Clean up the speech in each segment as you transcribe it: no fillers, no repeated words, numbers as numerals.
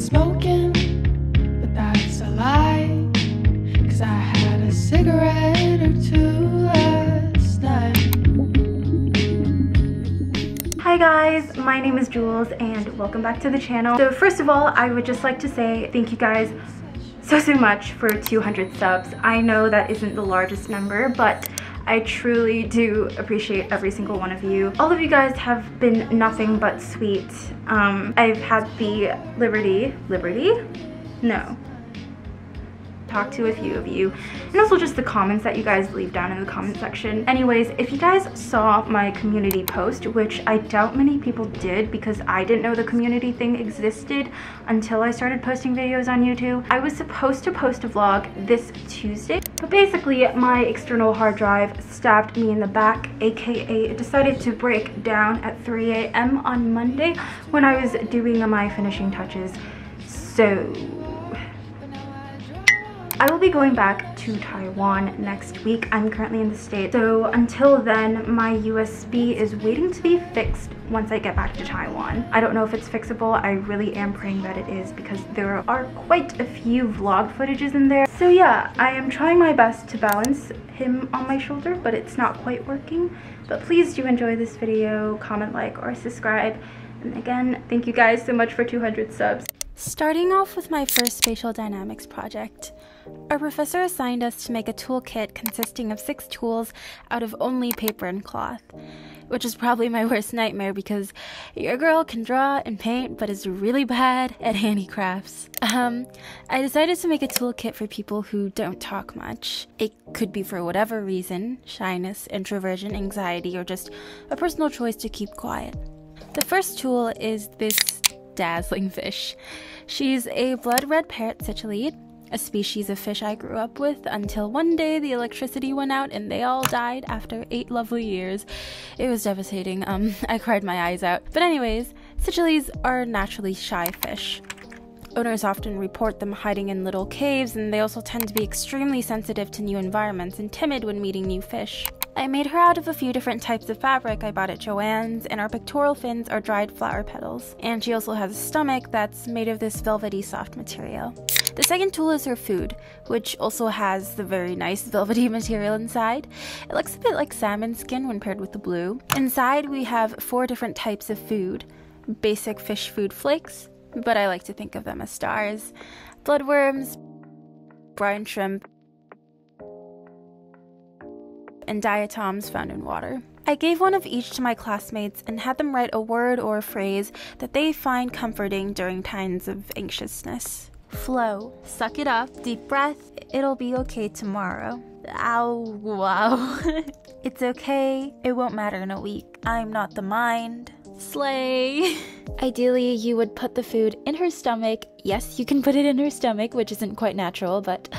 smoking, but that's a lie, 'cause I had a cigarette or two last night. Hi guys, my name is Jules and welcome back to the channel. So first of all, I would just like to say thank you guys so much for 200 subs. I know that isn't the largest number, but I truly do appreciate every single one of you. All of you guys have been nothing but sweet. I've had the talk to a few of you, and also just the comments that you guys leave down in the comment section. Anyways, if you guys saw my community post, which I doubt many people did because I didn't know the community thing existed until I started posting videos on YouTube. I was supposed to post a vlog this Tuesday, but basically my external hard drive stabbed me in the back, aka it decided to break down at 3 a.m. on Monday when I was doing my finishing touches. So I will be going back to Taiwan next week. I'm currently in the States, so until then my USB is waiting to be fixed once I get back to Taiwan. I don't know if it's fixable. I really am praying that it is because there are quite a few vlog footages in there. So yeah, I am trying my best to balance him on my shoulder, but it's not quite working. But please do enjoy this video, comment, like, or subscribe. And again, thank you guys so much for 200 subs. Starting off with my first spatial dynamics project, our professor assigned us to make a toolkit consisting of 6 tools out of only paper and cloth, which is probably my worst nightmare because your girl can draw and paint but is really bad at handicrafts. I decided to make a toolkit for people who don't talk much. It could be for whatever reason, shyness, introversion, anxiety, or just a personal choice to keep quiet. The first tool is this dazzling fish. She's a blood red parrot cichlid, a species of fish I grew up with until one day the electricity went out and they all died after 8 lovely years. It was devastating. I cried my eyes out. But anyways, cichlids are naturally shy fish. Owners often report them hiding in little caves, and they also tend to be extremely sensitive to new environments and timid when meeting new fish. I made her out of a few different types of fabric I bought at Joann's, and our pectoral fins are dried flower petals. And she also has a stomach that's made of this velvety soft material. The second tool is her food, which also has the very nice velvety material inside. It looks a bit like salmon skin when paired with the blue. Inside we have 4 different types of food. Basic fish food flakes, but I like to think of them as stars, bloodworms, brine shrimp, and diatoms found in water. I gave one of each to my classmates and had them write a word or a phrase that they find comforting during times of anxiousness. Flow. Suck it up. Deep breath. It'll be okay tomorrow. Ow. Wow. It's okay. It won't matter in a week. I'm not the mind. Slay. Ideally, you would put the food in her stomach. Yes, you can put it in her stomach, which isn't quite natural, but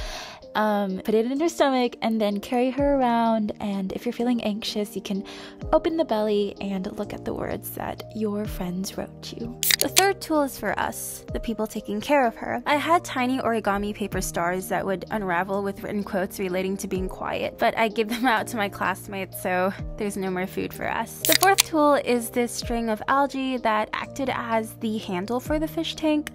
put it in her stomach and then carry her around, and if you're feeling anxious, you can open the belly and look at the words that your friends wrote you. The third tool is for us, the people taking care of her. I had tiny origami paper stars that would unravel with written quotes relating to being quiet, but I give them out to my classmates, so there's no more food for us. The fourth tool is this string of algae that acted as the handle for the fish tank,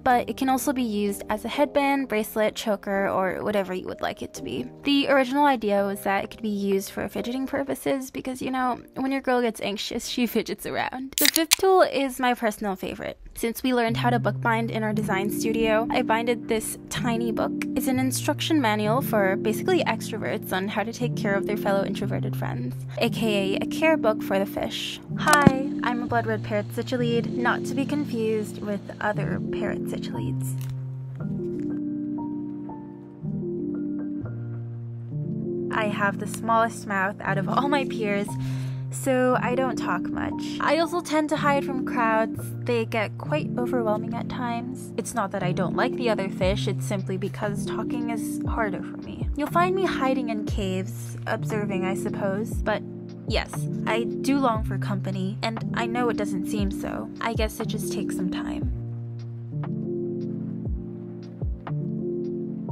but it can also be used as a headband, bracelet, choker, or whatever you would like it to be. The original idea was that it could be used for fidgeting purposes because, you know, when your girl gets anxious, she fidgets around. The fifth tool is my personal favorite. Since we learned how to bookbind in our design studio, I binded this tiny book. It's an instruction manual for basically extroverts on how to take care of their fellow introverted friends, aka a care book for the fish. Hi, I'm a blood red parrot cichlid, not to be confused with other parrot cichlids. I have the smallest mouth out of all my peers, so I don't talk much. I also tend to hide from crowds. They get quite overwhelming at times. It's not that I don't like the other fish, it's simply because talking is harder for me. You'll find me hiding in caves, observing I suppose, but yes, I do long for company, and I know it doesn't seem so. I guess it just takes some time.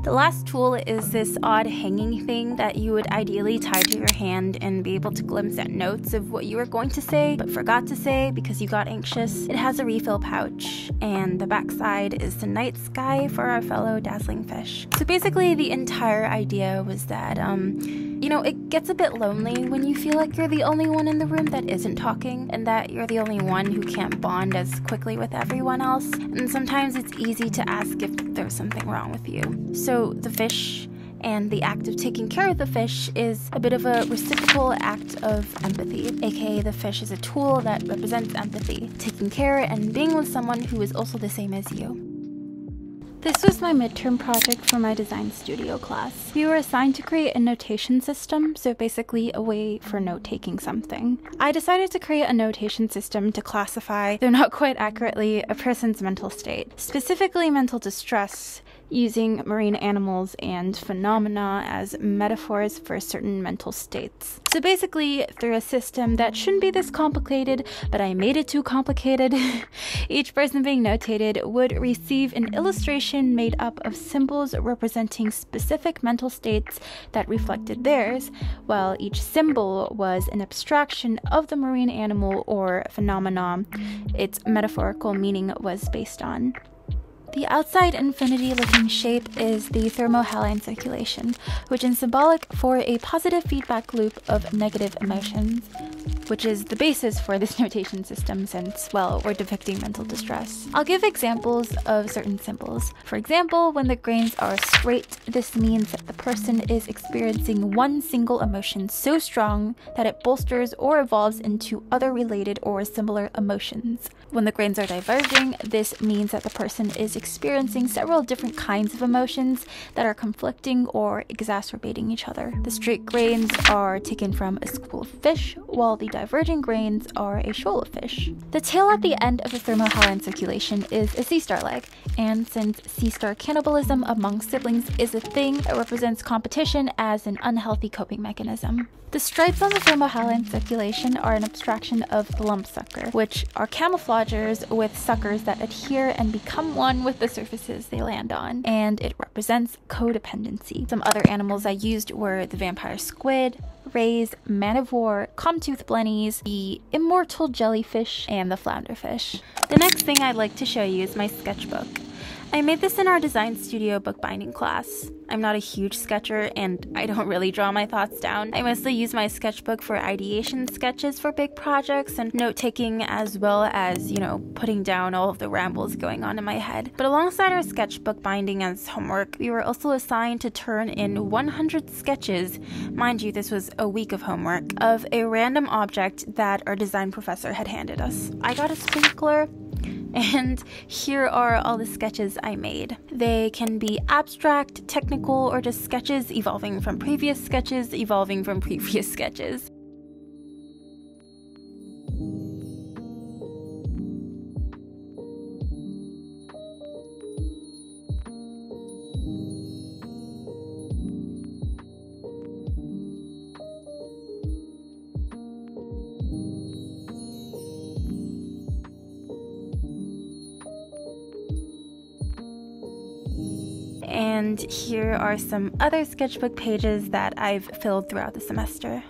The last tool is this odd hanging thing that you would ideally tie to your hand and be able to glimpse at notes of what you were going to say but forgot to say because you got anxious. It has a refill pouch, and the backside is the night sky for our fellow dazzling fish. So basically the entire idea was that, it gets a bit lonely when you feel like you're the only one in the room that isn't talking and that you're the only one who can't bond as quickly with everyone else. And sometimes it's easy to ask if there's something wrong with you. So the fish and the act of taking care of the fish is a bit of a reciprocal act of empathy, aka the fish is a tool that represents empathy, taking care and being with someone who is also the same as you. This was my midterm project for my design studio class. We were assigned to create a notation system, so basically a way for note-taking something. I decided to create a notation system to classify, though not quite accurately, a person's mental state, specifically mental distress, using marine animals and phenomena as metaphors for certain mental states. So basically, through a system that shouldn't be this complicated, but I made it too complicated, each person being notated would receive an illustration made up of symbols representing specific mental states that reflected theirs, while each symbol was an abstraction of the marine animal or phenomenon its metaphorical meaning was based on. The outside infinity-looking shape is the thermohaline circulation, which is symbolic for a positive feedback loop of negative emotions, which is the basis for this notation system since, well, we're depicting mental distress. I'll give examples of certain symbols. For example, when the grains are straight, this means that the person is experiencing one single emotion so strong that it bolsters or evolves into other related or similar emotions. When the grains are diverging, this means that the person is experiencing several different kinds of emotions that are conflicting or exacerbating each other. The straight grains are taken from a school of fish, while the diverging grains are a shoal of fish. The tail at the end of the thermohaline circulation is a sea star leg, and since sea star cannibalism among siblings is a thing, it represents competition as an unhealthy coping mechanism. The stripes on the thermohaline circulation are an abstraction of the lump sucker, which are camouflagers with suckers that adhere and become one with the surfaces they land on, and it represents codependency. Some other animals I used were the vampire squid, rays, man of war, comb-toothed blennies, the immortal jellyfish, and the flounderfish. The next thing I'd like to show you is my sketchbook. I made this in our design studio bookbinding class. I'm not a huge sketcher and I don't really draw my thoughts down. I mostly use my sketchbook for ideation sketches for big projects and note-taking, as well as, putting down all of the rambles going on in my head. But alongside our sketchbook binding as homework, we were also assigned to turn in 100 sketches, mind you this was a week of homework, of a random object that our design professor had handed us. I got a sprinkler, and here are all the sketches I made. They can be abstract, technical, or just sketches evolving from previous sketches, evolving from previous sketches. And here are some other sketchbook pages that I've filled throughout the semester.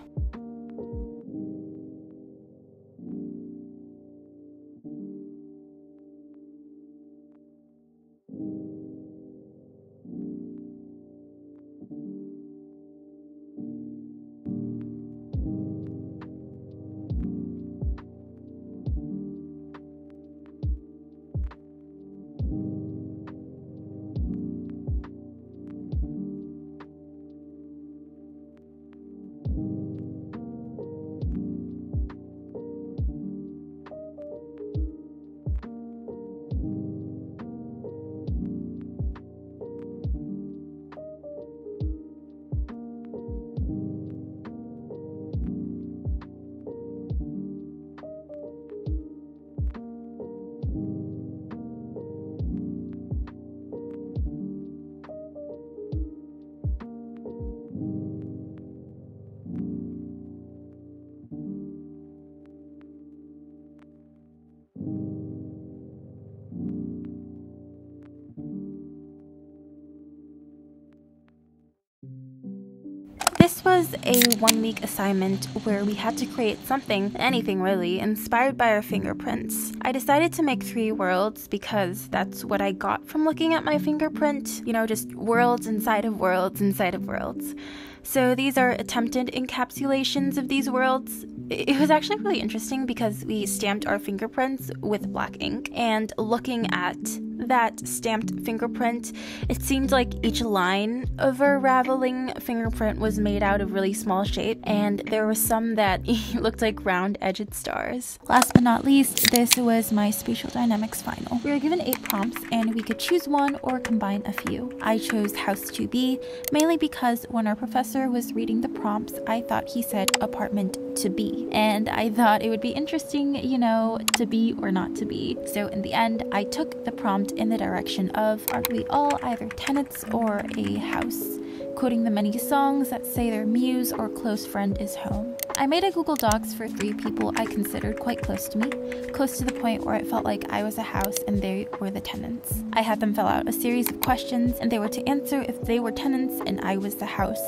This was a 1-week assignment where we had to create something, anything really, inspired by our fingerprints. I decided to make 3 worlds because that's what I got from looking at my fingerprint. You know, just worlds inside of worlds inside of worlds. So these are attempted encapsulations of these worlds. It was actually really interesting because we stamped our fingerprints with black ink, and looking at that stamped fingerprint, it seemed like each line of a raveling fingerprint was made out of really small shape, and there were some that looked like round-edged stars. Last but not least, this was my spatial dynamics final. We were given 8 prompts, and we could choose one or combine a few. I chose House 2B, mainly because when our professor was reading the prompts, I thought he said apartment to be, and I thought it would be interesting, you know, to be or not to be. So in the end, I took the prompt in the direction of, are we all either tenants or a house? Quoting the many songs that say their muse or close friend is home. I made a Google Docs for 3 people I considered quite close to me, close to the point where it felt like I was a house and they were the tenants. I had them fill out a series of questions, and they were to answer if they were tenants and I was the house.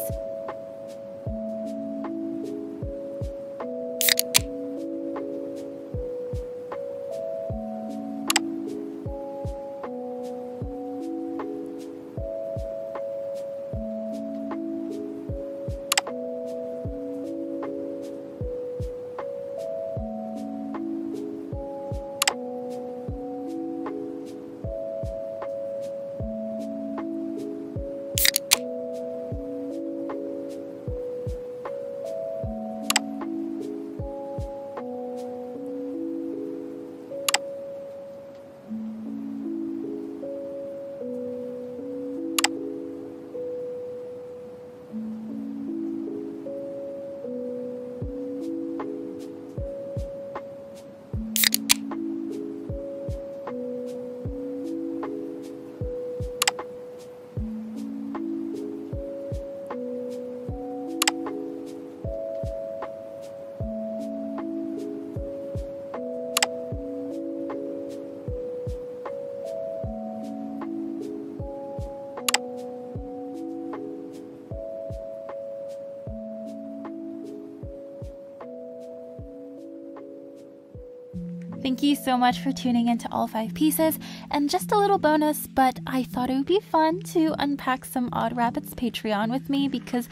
Thank you so much for tuning into all 5 pieces, and just a little bonus, but I thought it would be fun to unpack some Odd Rabbits Patreon with me because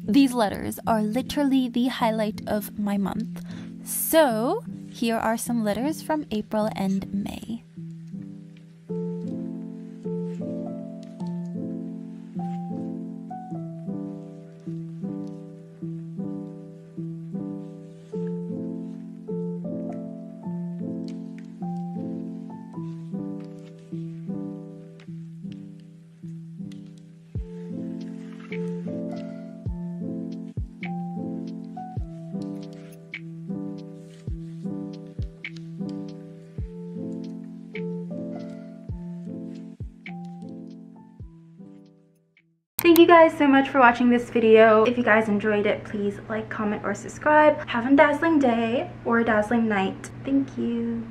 these letters are literally the highlight of my month. So here are some letters from April and May. Thank you guys so much for watching this video. If you guys enjoyed it, please like, comment, or subscribe. Have a dazzling day or a dazzling night. Thank you.